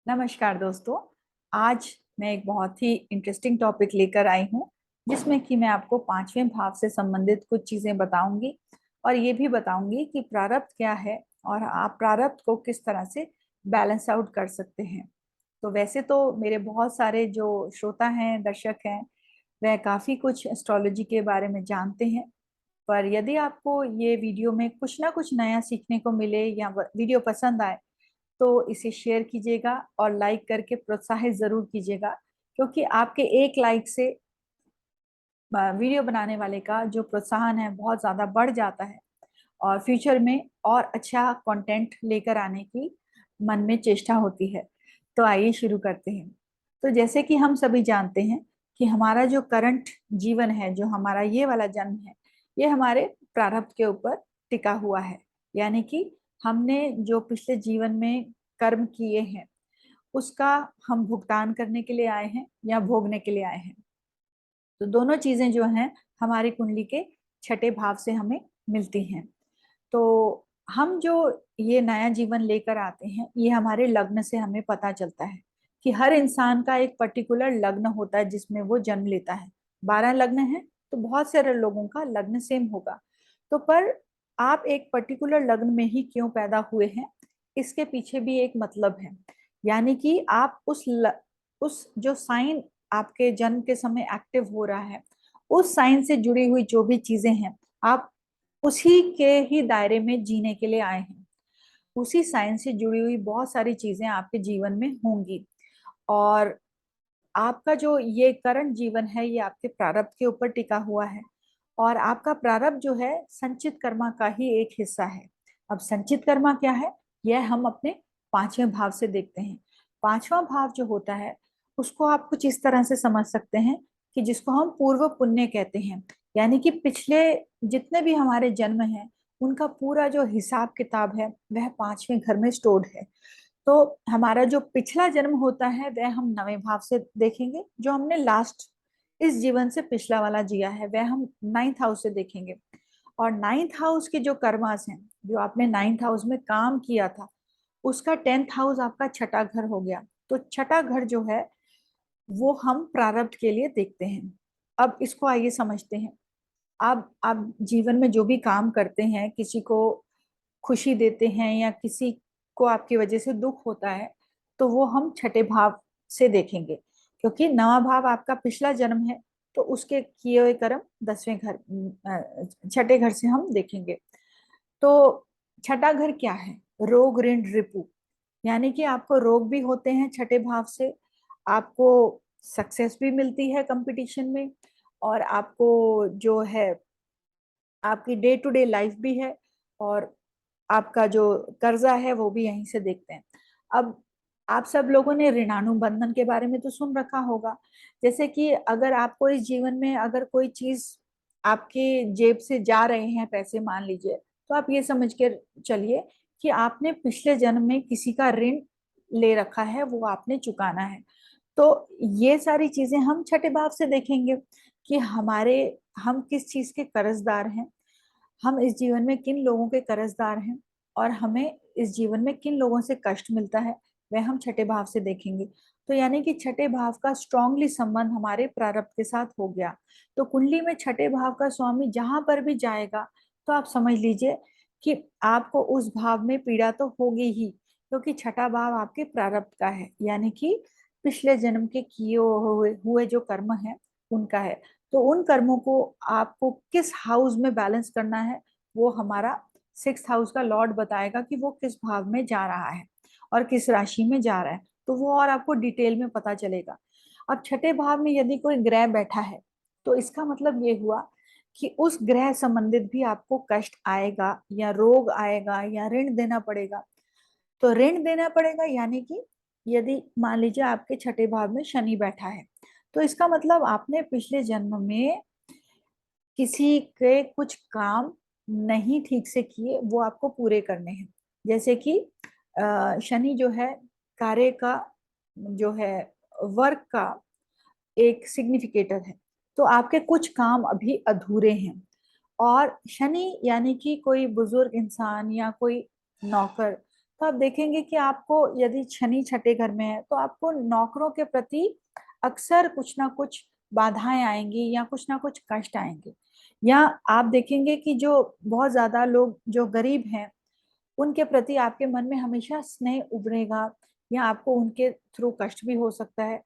नमस्कार दोस्तों। आज मैं एक बहुत ही इंटरेस्टिंग टॉपिक लेकर आई हूँ, जिसमें कि मैं आपको पांचवें भाव से संबंधित कुछ चीजें बताऊंगी और ये भी बताऊंगी कि प्रारब्ध क्या है और आप प्रारब्ध को किस तरह से बैलेंस आउट कर सकते हैं। तो वैसे तो मेरे बहुत सारे जो श्रोता हैं, दर्शक हैं, वह काफी कुछ एस्ट्रोलॉजी के बारे में जानते हैं। पर यदि आपको ये वीडियो में कुछ ना कुछ नया सीखने को मिले या वीडियो पसंद आए तो इसे शेयर कीजिएगा और लाइक करके प्रोत्साहित जरूर कीजिएगा, क्योंकि आपके एक लाइक से वीडियो बनाने वाले का जो प्रोत्साहन है बहुत ज़्यादा बढ़ जाता है और फ्यूचर में और अच्छा कंटेंट लेकर आने की मन में चेष्टा होती है। तो आइए शुरू करते हैं। तो जैसे कि हम सभी जानते हैं कि हमारा जो करंट जीवन है, जो हमारा ये वाला जन्म है, ये हमारे प्रारब्ध के ऊपर टिका हुआ है। यानी कि हमने जो पिछले जीवन में कर्म किए हैं उसका हम भुगतान करने के लिए आए हैं या भोगने के लिए आए हैं। तो दोनों चीजें जो हैं हमारी कुंडली के छठे भाव से हमें मिलती हैं। तो हम जो ये नया जीवन लेकर आते हैं, ये हमारे लग्न से हमें पता चलता है कि हर इंसान का एक पर्टिकुलर लग्न होता है जिसमें वो जन्म लेता है। 12 लग्न है तो बहुत सारे लोगों का लग्न सेम होगा। तो पर आप एक पर्टिकुलर लग्न में ही क्यों पैदा हुए हैं, इसके पीछे भी एक मतलब है। यानी कि आप उस जो साइन आपके जन्म के समय एक्टिव हो रहा है, उस साइन से जुड़ी हुई जो भी चीजें हैं, आप उसी के ही दायरे में जीने के लिए आए हैं। उसी साइंस से जुड़ी हुई बहुत सारी चीजें आपके जीवन में होंगी। और आपका जो ये करंट जीवन है, ये आपके प्रारब्ध के ऊपर टिका हुआ है। और आपका प्रारब्ध जो है संचित कर्मा का ही एक हिस्सा है। अब संचित कर्मा क्या है, यह हम अपने पांचवें भाव से देखते हैं। पांचवा भाव जो होता है उसको आप कुछ इस तरह से समझ सकते हैं कि जिसको हम पूर्व पुण्य कहते हैं। यानी कि पिछले जितने भी हमारे जन्म हैं उनका पूरा जो हिसाब किताब है वह पांचवें घर में स्टोर्ड है। तो हमारा जो पिछला जन्म होता है वह हम नवें भाव से देखेंगे। जो हमने लास्ट इस जीवन से पिछला वाला जिया है वह हम नाइन्थ हाउस से देखेंगे। और नाइन्थ हाउस के जो कर्मास हैं, जो आपने नाइन्थ हाउस में काम किया था, उसका 10th हाउस आपका छठा घर हो गया। तो छठा घर जो है वो हम प्रारब्ध के लिए देखते हैं। अब इसको आइए समझते हैं। आप जीवन में जो भी काम करते हैं, किसी को खुशी देते हैं या किसी को आपकी वजह से दुख होता है, तो वो हम छठे भाव से देखेंगे। क्योंकि नवा भाव आपका पिछला जन्म है, तो उसके किए हुए कर्म 10वें घर छठे घर से हम देखेंगे। तो छठा घर क्या है, रोग ऋण रिपु। यानी कि आपको रोग भी होते हैं छठे भाव से, आपको सक्सेस भी मिलती है कंपटीशन में, और आपको जो है आपकी डे टू डे लाइफ भी है, और आपका जो कर्जा है वो भी यहीं से देखते हैं। अब आप सब लोगों ने ऋणानुबंधन के बारे में तो सुन रखा होगा। जैसे कि अगर आपको इस जीवन में अगर कोई चीज आपके जेब से जा रहे हैं पैसे, मान लीजिए, तो आप ये समझ के चलिए कि आपने पिछले जन्म में किसी का ऋण ले रखा है, वो आपने चुकाना है। तो ये सारी चीजें हम छठे भाव से देखेंगे कि हम किस चीज के कर्जदार हैं, हम इस जीवन में किन लोगों के कर्जदार हैं, और हमें इस जीवन में किन लोगों से कष्ट मिलता है, वह हम छठे भाव से देखेंगे। तो यानी कि छठे भाव का स्ट्रांगली संबंध हमारे प्रारब्ध के साथ हो गया। तो कुंडली में छठे भाव का स्वामी जहां पर भी जाएगा, तो आप समझ लीजिए कि आपको उस भाव में पीड़ा तो होगी ही, क्योंकि छठा भाव आपके प्रारब्ध का है। यानी कि पिछले जन्म के किए हुए जो कर्म है उनका है। तो उन कर्मों को आपको किस हाउस में बैलेंस करना है, वो हमारा 6th हाउस का लॉर्ड बताएगा कि वो किस भाव में जा रहा है और किस राशि में जा रहा है। तो वो और आपको डिटेल में पता चलेगा। अब छठे भाव में यदि कोई ग्रह बैठा है, तो इसका मतलब ये हुआ कि उस ग्रह संबंधित भी आपको कष्ट आएगा या रोग आएगा या ऋण देना पड़ेगा। तो ऋण देना पड़ेगा यानी कि यदि मान लीजिए आपके छठे भाव में शनि बैठा है, तो इसका मतलब आपने पिछले जन्म में किसी के कुछ काम नहीं ठीक से किए, वो आपको पूरे करने हैं। जैसे कि शनि जो है कार्य का, जो है वर्क का एक सिग्निफिकेटर है। तो आपके कुछ काम अभी अधूरे हैं। और शनि यानी कि कोई बुजुर्ग इंसान या कोई नौकर, तो आप देखेंगे कि आपको यदि शनि छठे घर में है तो आपको नौकरों के प्रति अक्सर कुछ ना कुछ बाधाएं आएंगी या कुछ ना कुछ कष्ट आएंगे। या आप देखेंगे कि जो बहुत ज्यादा लोग जो गरीब हैं उनके प्रति आपके मन में हमेशा स्नेह उभरेगा, या आपको उनके थ्रू कष्ट भी हो सकता है।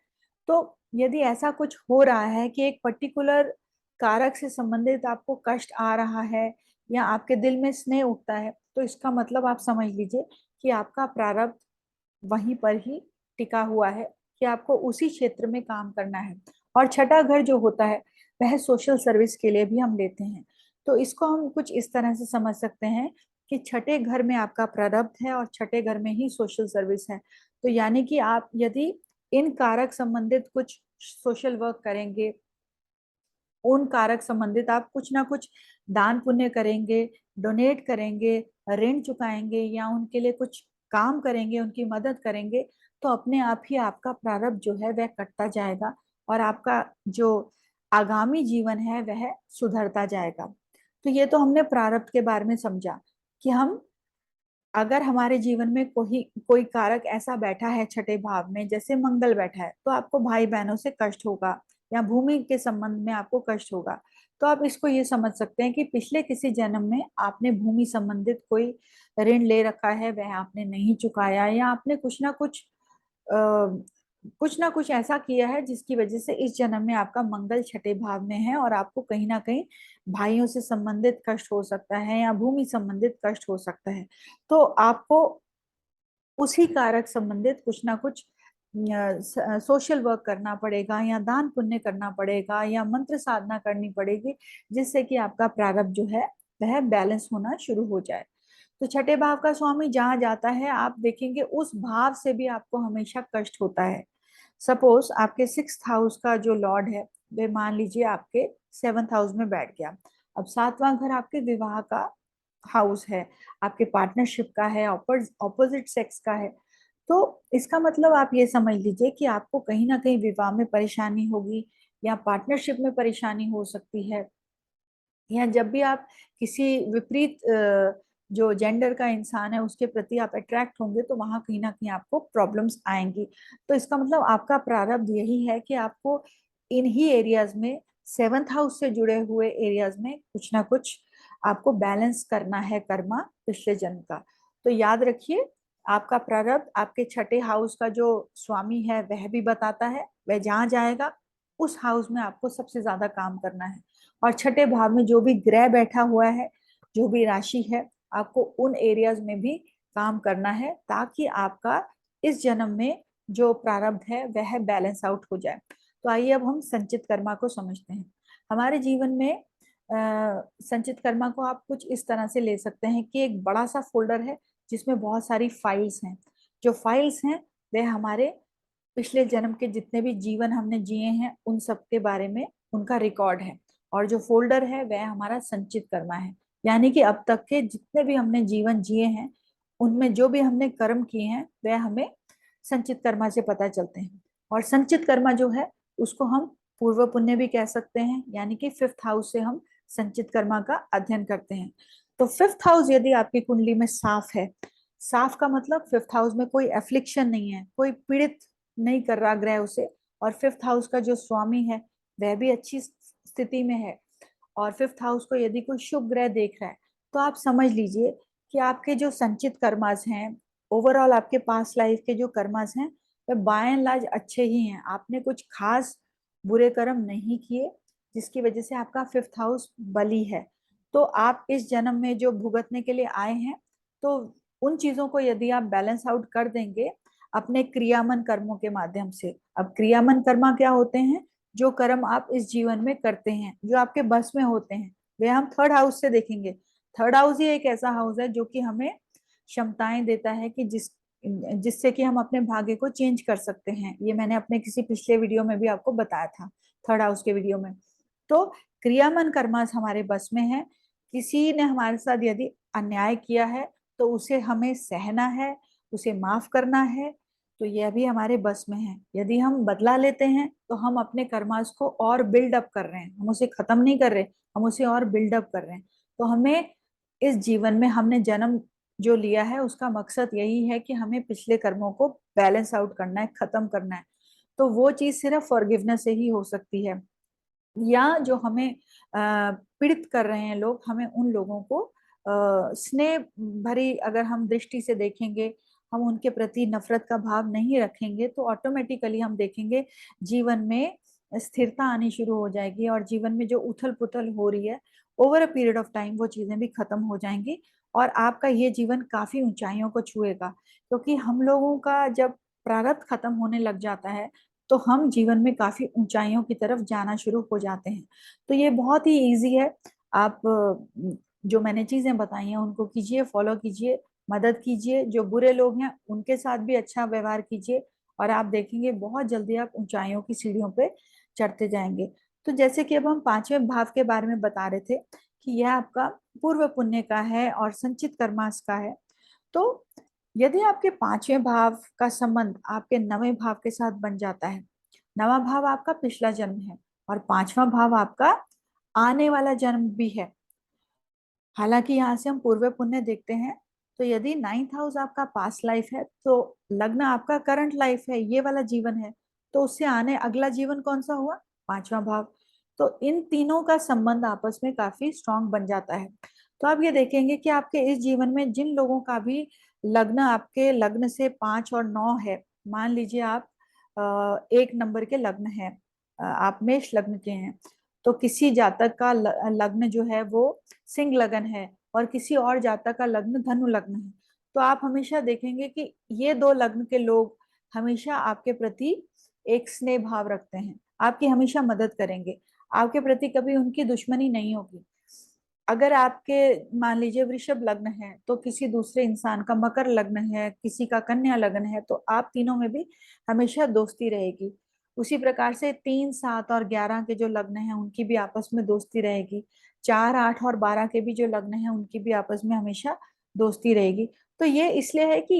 तो यदि ऐसा कुछ हो रहा है कि एक पर्टिकुलर कारक से संबंधित आपको कष्ट आ रहा है या आपके दिल में स्नेह उठता है, तो इसका मतलब आप समझ लीजिए कि आपका प्रारब्ध वहीं पर ही टिका हुआ है, कि आपको उसी क्षेत्र में काम करना है। और छठा घर जो होता है वह सोशल सर्विस के लिए भी हम लेते हैं। तो इसको हम कुछ इस तरह से समझ सकते हैं कि छठे घर में आपका प्रारब्ध है और छठे घर में ही सोशल सर्विस है। तो यानी कि आप यदि इन कारक संबंधित कुछ सोशल वर्क करेंगे, उन कारक संबंधित आप कुछ ना कुछ दान पुण्य करेंगे, डोनेट करेंगे, ऋण चुकाएंगे या उनके लिए कुछ काम करेंगे, उनकी मदद करेंगे, तो अपने आप ही आपका प्रारब्ध जो है वह कटता जाएगा और आपका जो आगामी जीवन है वह सुधरता जाएगा। तो ये तो हमने प्रारब्ध के बारे में समझा कि हम अगर हमारे जीवन में कोई कोई कारक ऐसा बैठा है छठे भाव में, जैसे मंगल बैठा है, तो आपको भाई बहनों से कष्ट होगा या भूमि के संबंध में आपको कष्ट होगा। तो आप इसको ये समझ सकते हैं कि पिछले किसी जन्म में आपने भूमि संबंधित कोई ऋण ले रखा है, वह आपने नहीं चुकाया, या आपने कुछ ना कुछ ऐसा किया है जिसकी वजह से इस जन्म में आपका मंगल छठे भाव में है और आपको कहीं ना कहीं भाइयों से संबंधित कष्ट हो सकता है या भूमि संबंधित कष्ट हो सकता है। तो आपको उसी कारक संबंधित कुछ ना कुछ सोशल वर्क करना पड़ेगा या दान पुण्य करना पड़ेगा या मंत्र साधना करनी पड़ेगी, जिससे कि आपका प्रारब्ध जो है वह बैलेंस होना शुरू हो जाए। तो छठे भाव का स्वामी जहां जाता है आप देखेंगे उस भाव से भी आपको हमेशा कष्ट होता है। सपोज आपके 6th हाउस का जो लॉर्ड है वे मान लीजिए आपके 7th हाउस में बैठ गया। अब 7वां घर आपके विवाह का हाउस है, आपके पार्टनरशिप का है, ऑपोजिट सेक्स का है। तो इसका मतलब आप ये समझ लीजिए कि आपको कहीं ना कहीं विवाह में परेशानी होगी या पार्टनरशिप में परेशानी हो सकती है, या जब भी आप किसी विपरीत जो जेंडर का इंसान है उसके प्रति आप अट्रैक्ट होंगे तो वहां कहीं ना कहीं आपको प्रॉब्लम्स आएंगी। तो इसका मतलब आपका प्रारब्ध यही है कि आपको इन ही एरियाज में 7th हाउस से जुड़े हुए एरियाज में कुछ ना कुछ आपको बैलेंस करना है कर्मा पिछले जन्म का। तो याद रखिए, आपका प्रारब्ध आपके छठे हाउस का जो स्वामी है वह भी बताता है, वह जहां जाएगा उस हाउस में आपको सबसे ज्यादा काम करना है। और छठे भाव में जो भी ग्रह बैठा हुआ है, जो भी राशि है, आपको उन एरियाज में भी काम करना है ताकि आपका इस जन्म में जो प्रारब्ध है वह बैलेंस आउट हो जाए। तो आइए अब हम संचित कर्मा को समझते हैं। हमारे जीवन में संचित कर्मा को आप कुछ इस तरह से ले सकते हैं कि एक बड़ा सा फोल्डर है जिसमें बहुत सारी फाइल्स हैं। जो फाइल्स हैं वे हमारे पिछले जन्म के जितने भी जीवन हमने जिए हैं उन सब के बारे में उनका रिकॉर्ड है। और जो फोल्डर है वह हमारा संचित कर्मा है, यानी कि अब तक के जितने भी हमने जीवन जिए हैं उनमें जो भी हमने कर्म किए हैं वह हमें संचित कर्मा से पता चलते हैं। और संचित कर्मा जो है उसको हम पूर्व पुण्य भी कह सकते हैं, यानी कि 5th हाउस से हम संचित कर्मा का अध्ययन करते हैं। तो 5th हाउस यदि आपकी कुंडली में साफ है, साफ का मतलब 5th हाउस में कोई एफ्लिक्शन नहीं है, कोई पीड़ित नहीं कर रहा ग्रह उसे, और 5th हाउस का जो स्वामी है वह भी अच्छी स्थिति में है, और 5th हाउस को यदि कोई शुभ ग्रह देख रहा है, तो आप समझ लीजिए कि आपके जो संचित कर्मास हैं, ओवरऑल आपके पास्ट लाइफ के जो कर्मास हैं वे बाय एंड लार्ज अच्छे ही हैं। आपने कुछ खास बुरे कर्म नहीं किए जिसकी वजह से आपका 5th हाउस बली है। तो आप इस जन्म में जो भुगतने के लिए आए हैं, तो उन चीजों को यदि आप बैलेंस आउट कर देंगे अपने क्रियामन कर्मों के माध्यम से। अब क्रियामन कर्मा क्या होते हैं? जो कर्म आप इस जीवन में करते हैं जो आपके बस में होते हैं, वे हम 3rd हाउस से देखेंगे। 3rd हाउस ही एक ऐसा हाउस है जो कि हमें क्षमताएं देता है कि जिससे कि हम अपने भाग्य को चेंज कर सकते हैं। ये मैंने अपने किसी पिछले वीडियो में भी आपको बताया था, 3rd हाउस के वीडियो में। तो क्रियामन कर्मा हमारे बस में है। किसी ने हमारे साथ यदि अन्याय किया है तो उसे हमें सहना है, उसे माफ करना है। तो यह भी हमारे बस में है। यदि हम बदला लेते हैं तो हम अपने कर्मास को और बिल्डअप कर रहे हैं, हम उसे खत्म नहीं कर रहे, हम उसे और बिल्डअप कर रहे हैं। तो हमें इस जीवन में हमने जन्म जो लिया है उसका मकसद यही है कि हमें पिछले कर्मों को बैलेंस आउट करना है, खत्म करना है। तो वो चीज सिर्फ फॉरगिवनेस से ही हो सकती है। या जो हमें पीड़ित कर रहे हैं लोग, हमें उन लोगों को स्नेह भरी अगर हम दृष्टि से देखेंगे, हम उनके प्रति नफरत का भाव नहीं रखेंगे, तो ऑटोमेटिकली हम देखेंगे जीवन में स्थिरता आनी शुरू हो जाएगी, और जीवन में जो उथल पुथल हो रही है over a period of time वो चीजें भी खत्म हो जाएंगी, और आपका ये जीवन काफी ऊंचाइयों को छुएगा। क्योंकि हम लोगों का जब प्रारब्ध खत्म होने लग जाता है तो हम जीवन में काफी ऊंचाइयों की तरफ जाना शुरू हो जाते हैं। तो ये बहुत ही इजी है। आप जो मैंने चीजें बताई हैं उनको कीजिए, फॉलो कीजिए, मदद कीजिए। जो बुरे लोग हैं उनके साथ भी अच्छा व्यवहार कीजिए, और आप देखेंगे बहुत जल्दी आप ऊंचाइयों की सीढ़ियों पे चढ़ते जाएंगे। तो जैसे कि अब हम पांचवें भाव के बारे में बता रहे थे कि यह आपका पूर्व पुण्य का है और संचित कर्मास का है। तो यदि आपके पांचवें भाव का संबंध आपके नवें भाव के साथ बन जाता है, नवा भाव आपका पिछला जन्म है और पांचवा भाव आपका आने वाला जन्म भी है। हालांकि यहाँ से हम पूर्व पुण्य देखते हैं, तो यदि नाइन्थ हाउस आपका पास्ट लाइफ है तो लग्न आपका करंट लाइफ है, ये वाला जीवन है, तो उससे आने अगला जीवन कौन सा हुआ, पांचवा भाव। तो इन तीनों का संबंध आपस में काफी स्ट्रांग बन जाता है। तो आप ये देखेंगे कि आपके इस जीवन में जिन लोगों का भी लग्न आपके लग्न से 5 और 9 है, मान लीजिए आप 1 नंबर के लग्न है, आप मेष लग्न के हैं, तो किसी जातक का लग्न जो है वो सिंह लग्न है और किसी और जातक का लग्न धनु लग्न है, तो आप हमेशा देखेंगे कि ये 2 लग्न के लोग हमेशा आपके प्रति एक स्नेह भाव रखते हैं, आपकी हमेशा मदद करेंगे, आपके प्रति कभी उनकी दुश्मनी नहीं होगी। अगर आपके मान लीजिए वृषभ लग्न है तो किसी दूसरे इंसान का मकर लग्न है, किसी का कन्या लग्न है, तो आप तीनों में भी हमेशा दोस्ती रहेगी। उसी प्रकार से 3, 7 और 11 के जो लग्न हैं उनकी भी आपस में दोस्ती रहेगी। 4, 8 और 12 के भी जो लग्न हैं उनकी भी आपस में हमेशा दोस्ती रहेगी। तो ये इसलिए है कि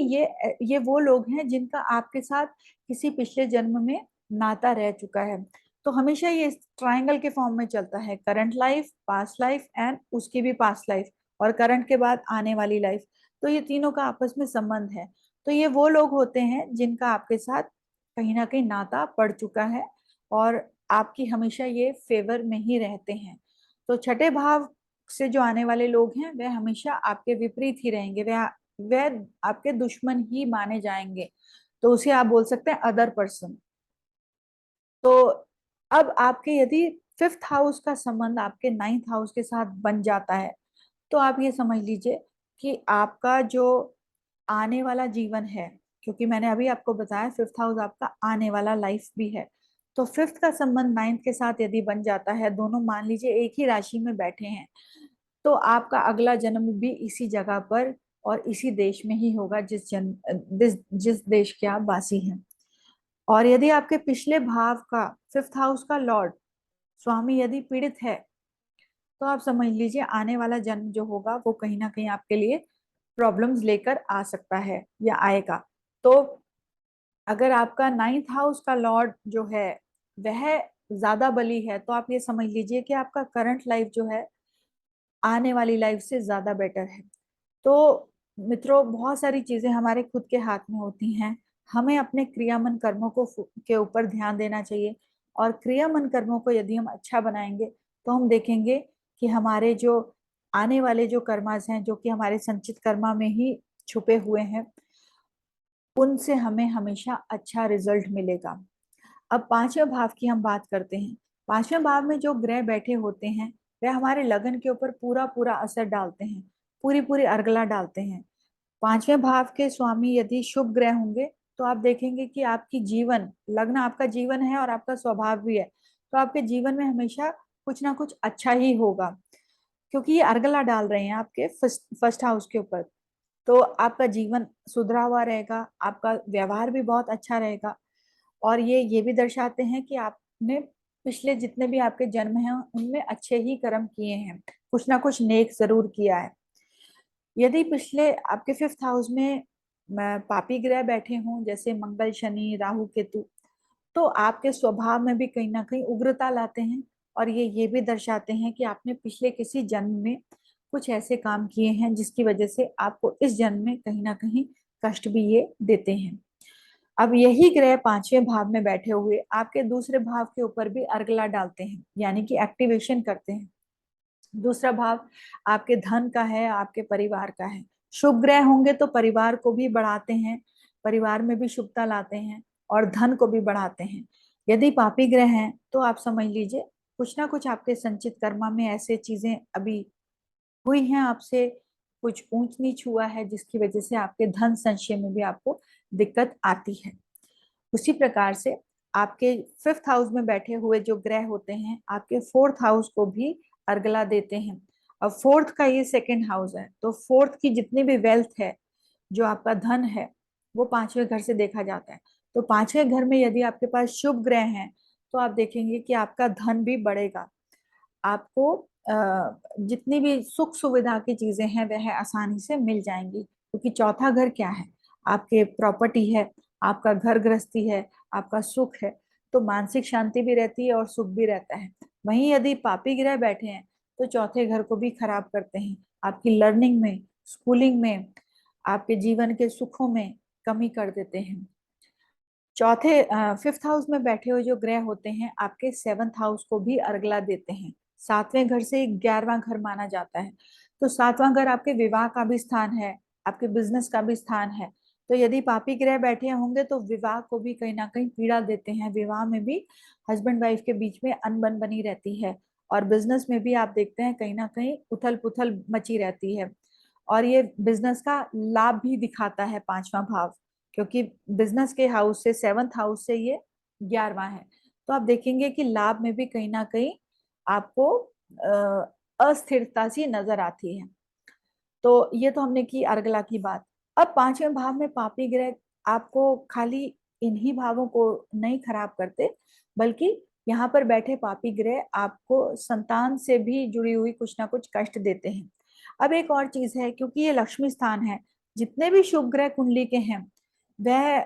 ये वो लोग हैं जिनका आपके साथ किसी पिछले जन्म में नाता रह चुका है। तो हमेशा ये ट्रायंगल के फॉर्म में चलता है, current life, past life and उसकी भी पास्ट लाइफ, और करंट के बाद आने वाली लाइफ। तो ये तीनों का आपस में संबंध है। तो ये वो लोग होते हैं जिनका आपके साथ कहीं ना कहीं नाता पड़ चुका है, और आपकी हमेशा ये फेवर में ही रहते हैं। तो छठे भाव से जो आने वाले लोग हैं वह हमेशा आपके विपरीत ही रहेंगे, वह आपके दुश्मन ही माने जाएंगे। तो उसे आप बोल सकते हैं अदर पर्सन। तो अब आपके यदि फिफ्थ हाउस का संबंध आपके नाइन्थ हाउस के साथ बन जाता है, तो आप ये समझ लीजिए कि आपका जो आने वाला जीवन है, क्योंकि मैंने अभी आपको बताया फिफ्थ हाउस आपका आने वाला लाइफ भी है, तो फिफ्थ का संबंध नाइन्थ के साथ यदि बन जाता है, दोनों मान लीजिए एक ही राशि में बैठे हैं, तो आपका अगला जन्म भी इसी जगह पर और इसी देश में ही होगा जिस देश के आप वासी हैं। और यदि आपके पिछले भाव का फिफ्थ हाउस का लॉर्ड स्वामी यदि पीड़ित है, तो आप समझ लीजिए आने वाला जन्म जो होगा वो कहीं ना कहीं आपके लिए प्रॉब्लम्स लेकर आ सकता है या आएगा। तो अगर आपका नाइन्थ हाउस का लॉर्ड जो है वह ज्यादा बली है, तो आप ये समझ लीजिए कि आपका करंट लाइफ जो है आने वाली लाइफ से ज्यादा बेटर है। तो मित्रों, बहुत सारी चीजें हमारे खुद के हाथ में होती हैं। हमें अपने क्रियामन कर्मों को के ऊपर ध्यान देना चाहिए, और क्रियामन कर्मों को यदि हम अच्छा बनाएंगे तो हम देखेंगे कि हमारे जो आने वाले जो कर्मास हैं, जो कि हमारे संचित कर्मा में ही छुपे हुए हैं, उनसे हमें हमेशा अच्छा रिजल्ट मिलेगा। अब पांचवें भाव की हम बात करते हैं। पांचवें भाव में जो ग्रह बैठे होते हैं वे हमारे लगन के ऊपर पूरा पूरा असर डालते हैं, पूरी पूरी अर्गला डालते हैं। पांचवें भाव के स्वामी यदि शुभ ग्रह होंगे, तो आप देखेंगे कि आपकी जीवन लग्न आपका जीवन है और आपका स्वभाव भी है, तो आपके जीवन में हमेशा कुछ ना कुछ अच्छा ही होगा, क्योंकि ये अर्गला डाल रहे हैं आपके फर्स्ट फर्स्ट हाउस के ऊपर। तो आपका जीवन सुधरा हुआ रहेगा, आपका व्यवहार भी बहुत अच्छा रहेगा, और ये भी दर्शाते हैं कि आपने पिछले जितने भी आपके जन्म हैं उनमें अच्छे ही कर्म किए हैं, कुछ ना कुछ नेक जरूर किया है। यदि पिछले आपके फिफ्थ हाउस में पापी ग्रह बैठे हों, जैसे मंगल, शनि, राहु, केतु, तो आपके स्वभाव में भी कहीं ना कहीं उग्रता लाते हैं, और ये भी दर्शाते हैं कि आपने पिछले किसी जन्म में कुछ ऐसे काम किए हैं जिसकी वजह से आपको इस जन्म में कहीं ना कहीं कष्ट भी ये देते हैं। अब यही ग्रह पांचवें भाव में बैठे हुए आपके दूसरे भाव के ऊपर भी अर्गला डालते हैं, यानी कि एक्टिवेशन करते हैं। दूसरा भाव आपके धन का है, आपके परिवार का है। शुभ ग्रह होंगे तो परिवार को भी बढ़ाते हैं, परिवार में भी शुभता लाते हैं और धन को भी बढ़ाते हैं। यदि पापी ग्रह हैं तो आप समझ लीजिए कुछ ना कुछ आपके संचित कर्मा में ऐसे चीजें अभी हुई हैं आपसे, कुछ ऊंच नीच हुआ है जिसकी वजह से आपके धन संचय में भी आपको दिक्कत आती है। उसी प्रकार से आपके फिफ्थ हाउस में बैठे हुए जो ग्रह होते हैं आपके फोर्थ हाउस को भी अर्गला देते हैं। अब फोर्थ का ये सेकंड हाउस है, तो फोर्थ की जितनी भी वेल्थ है, जो आपका धन है, वो पांचवें घर से देखा जाता है। तो पांचवें घर में यदि आपके पास शुभ ग्रह हैं तो आप देखेंगे कि आपका धन भी बढ़ेगा। आपको जितनी भी सुख सुविधा की चीजें हैं वह आसानी से मिल जाएंगी, क्योंकि चौथा घर क्या है, आपके प्रॉपर्टी है, आपका घर गृहस्थी है, आपका सुख है। तो मानसिक शांति भी रहती है और सुख भी रहता है। वहीं यदि पापी ग्रह बैठे हैं तो चौथे घर को भी खराब करते हैं, आपकी लर्निंग में, स्कूलिंग में, आपके जीवन के सुखों में कमी कर देते हैं। चौथे फिफ्थ हाउस में बैठे हुए जो ग्रह होते हैं आपके सेवंथ हाउस को भी अर्गला देते हैं। सातवें घर से 11वां घर माना जाता है। तो सातवां घर आपके विवाह का भी स्थान है, आपके बिजनेस का भी स्थान है। तो यदि पापी ग्रह बैठे होंगे तो विवाह को भी कहीं ना कहीं पीड़ा देते हैं, विवाह में भी हस्बैंड वाइफ के बीच में अनबन बनी रहती है। और बिजनेस में भी आप देखते हैं कहीं ना कहीं उथल पुथल मची रहती है। और ये बिजनेस का लाभ भी दिखाता है पांचवा भाव, क्योंकि बिजनेस के हाउस से, सेवंथ हाउस से ये 11वां है। तो आप देखेंगे कि लाभ में भी कहीं ना कहीं आपको अस्थिरता सी नजर आती है। तो ये तो हमने की अर्गला की बात। अब पांचवें भाव में पापी ग्रह आपको खाली इन्हीं भावों को नहीं खराब करते, बल्कि यहाँ पर बैठे पापी ग्रह आपको संतान से भी जुड़ी हुई कुछ ना कुछ कष्ट देते हैं। अब एक और चीज है, क्योंकि ये लक्ष्मी स्थान है, जितने भी शुभ ग्रह कुंडली के हैं वह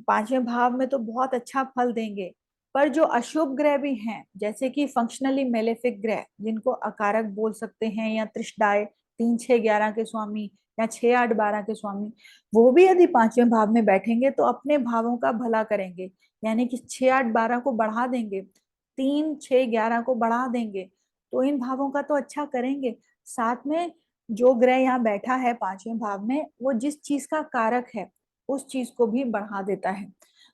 पांचवें भाव में तो बहुत अच्छा फल देंगे। पर जो अशुभ ग्रह भी हैं, जैसे कि फंक्शनली मेलेफिक ग्रह जिनको अकारक बोल सकते हैं, या त्रिशदाय 3 6 11 के स्वामी, या 6 8 12 के स्वामी, वो भी यदि पांचवें भाव में बैठेंगे तो अपने भावों का भला करेंगे। यानी कि 6 8 12 को बढ़ा देंगे, 3 6 11 को बढ़ा देंगे, तो इन भावों का तो अच्छा करेंगे। साथ में जो ग्रह यहाँ बैठा है पांचवें भाव में, वो जिस चीज का कारक है उस चीज को भी बढ़ा देता है।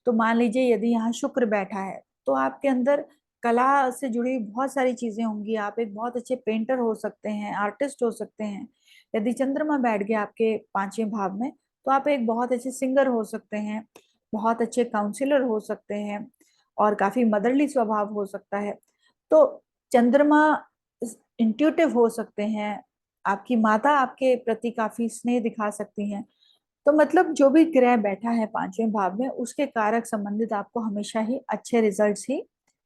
तो मान लीजिए यदि यहाँ शुक्र बैठा है तो आपके अंदर कला से जुड़ी बहुत सारी चीजें होंगी, आप एक बहुत अच्छे पेंटर हो सकते हैं, आर्टिस्ट हो सकते हैं। यदि चंद्रमा बैठ गया आपके पांचवें भाव में तो आप एक बहुत अच्छे सिंगर हो सकते हैं, बहुत अच्छे काउंसिलर हो सकते हैं, और काफी मदरली स्वभाव हो सकता है। तो चंद्रमा इंट्यूटिव हो सकते हैं, आपकी माता आपके प्रति काफी स्नेह दिखा सकती हैं। तो मतलब जो भी ग्रह बैठा है पांचवें भाव में उसके कारक संबंधित आपको हमेशा ही अच्छे रिजल्ट्स ही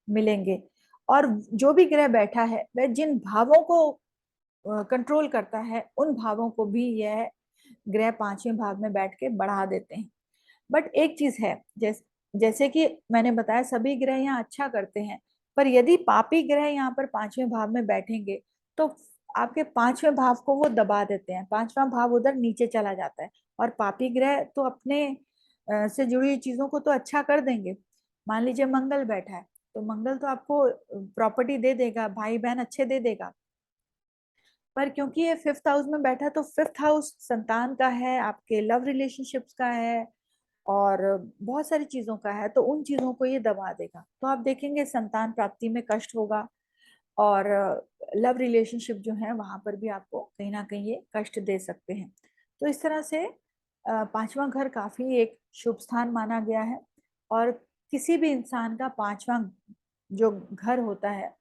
मिलेंगे। और जो भी ग्रह बैठा है वह जिन भावों को कंट्रोल करता है उन भावों को भी यह ग्रह पांचवें भाव में बैठ के बढ़ा देते हैं। बट एक चीज है, जैसे कि मैंने बताया सभी ग्रह यहाँ अच्छा करते हैं, पर यदि पापी ग्रह यहाँ पर पांचवें भाव में बैठेंगे तो आपके पांचवें भाव को वो दबा देते हैं, पांचवा भाव उधर नीचे चला जाता है। और पापी ग्रह तो अपने से जुड़ी हुई चीजों को तो अच्छा कर देंगे। मान लीजिए मंगल बैठा है, तो मंगल तो आपको प्रॉपर्टी दे देगा, भाई बहन अच्छे दे देगा। पर क्योंकि ये फिफ्थ हाउस में बैठा है तो फिफ्थ हाउस संतान का है, आपके लव रिलेशनशिप्स का है, और बहुत सारी चीजों का है, तो उन चीजों को ये दबा देगा। तो आप देखेंगे संतान प्राप्ति में कष्ट होगा, और लव रिलेशनशिप जो है वहां पर भी आपको कहीं ना कहीं ये कष्ट दे सकते हैं। तो इस तरह से पांचवा घर काफी एक शुभ स्थान माना गया है। और किसी भी इंसान का पांचवा जो घर होता है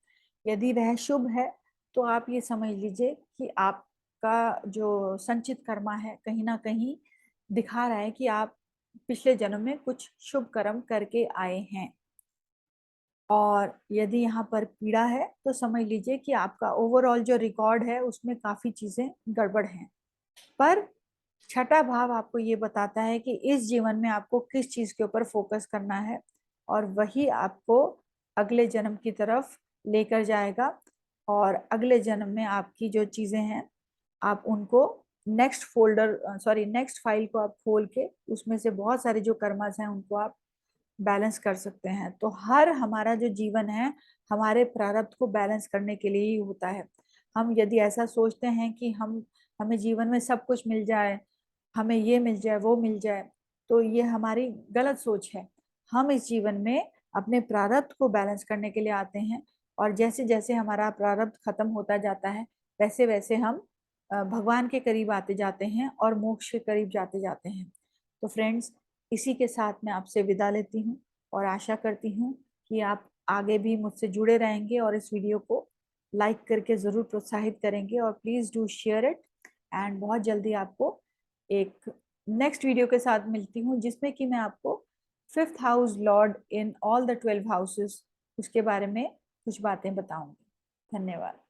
यदि वह शुभ है तो आप ये समझ लीजिए कि आपका जो संचित कर्मा है कहीं ना कहीं दिखा रहा है कि आप पिछले जन्म में कुछ शुभ कर्म करके आए हैं। और यदि यहाँ पर पीड़ा है तो समझ लीजिए कि आपका ओवरऑल जो रिकॉर्ड है उसमें काफी चीजें गड़बड़ हैं। पर छठा भाव आपको ये बताता है कि इस जीवन में आपको किस चीज के ऊपर फोकस करना है, और वही आपको अगले जन्म की तरफ लेकर जाएगा। और अगले जन्म में आपकी जो चीजें हैं आप उनको नेक्स्ट फोल्डर नेक्स्ट फाइल को आप खोल के उसमें से बहुत सारे जो कर्मास हैं उनको आप बैलेंस कर सकते हैं। तो हर हमारा जो जीवन है हमारे प्रारब्ध को बैलेंस करने के लिए ही होता है। हम यदि ऐसा सोचते हैं कि हमें जीवन में सब कुछ मिल जाए, हमें ये मिल जाए वो मिल जाए, तो ये हमारी गलत सोच है। हम इस जीवन में अपने प्रारब्ध को बैलेंस करने के लिए आते हैं, और जैसे जैसे हमारा प्रारब्ध खत्म होता जाता है वैसे वैसे हम भगवान के करीब आते जाते हैं और मोक्ष के करीब जाते जाते हैं। तो फ्रेंड्स, इसी के साथ मैं आपसे विदा लेती हूँ और आशा करती हूँ कि आप आगे भी मुझसे जुड़े रहेंगे और इस वीडियो को लाइक करके ज़रूर प्रोत्साहित करेंगे, और please do share it. And बहुत जल्दी आपको एक नेक्स्ट वीडियो के साथ मिलती हूँ जिसमें कि मैं आपको fifth house Lord in all the 12 houses उसके बारे में कुछ बातें बताऊंगी। धन्यवाद।